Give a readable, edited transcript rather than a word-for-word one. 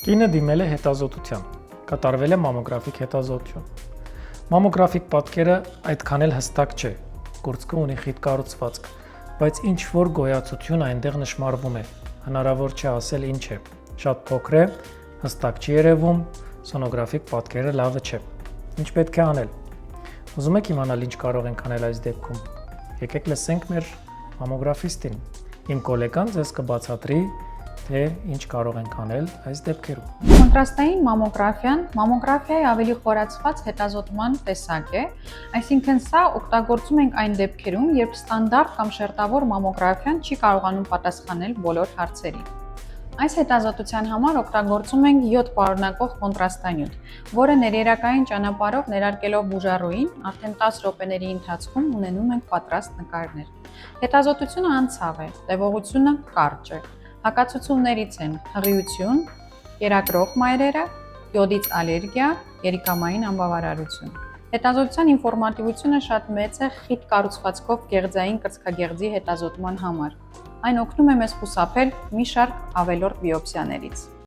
Կինը դիմել է հետազոտության, կատարվել է մամոգրաֆիկ հետազոտություն։ Մամոգրաֆիկ պատկերը այդքան էլ հստակ չէ, կուրծքը ունի խիտ կառուցվածք, բայց ինչ որ գոյացություն այնտեղ նշմարվում է, հնարավոր չէ ասել ինչ է, շատ փոքր է, հստակ չի երևում, սոնոգրաֆիկ պատկերը լավը չէ։ Ինչ պետք է անել։ Ուզում եք իմանալ ինչ կարող ենք անել այս դեպքում։ Եկեք լսենք մեր մամոգրաֆիստին։ Իմ գոլեգան ձեզ կբացատրի, թե ինչ կարող ենք անել այս դեպքերում։ Կոնտրաստային մամոգրաֆիան մամոգրաֆիայի ավելի խորացված հետազոտման տեսակ է, այսինքն սա օգտագործում ենք այն դեպքերում, երբ ստանդարտ կամ շերտավոր մամոգրաֆիան չի կարողանում պատասխանել բոլոր հարցերին։ Այս հետազոտության համար օգտագործում ենք յոդ պարունակող կոնտրաստանյութ, որը ներերակային ճանապարհով ներարկելով բուժառուին, արդեն 10 րոպեների ընթացքում ունենում ենք պատրաստ նկարներ։ Հետազոտությունը անցավ է, տևողությունը կարճ է։ Հակացություններից են հղիություն, կերակրող մայրերը, յոդից ալերգիա, երիկամային անբավարարություն։ Հետազոտության ինֆորմատիվությունը շատ մեծ է խիտ կառուցվածքով գեղձային կրծքագեղձի հետազոտման համար։ Այն օգնում է մեզ խուսափել մի շարք ավելորդ բիոպսիաներից։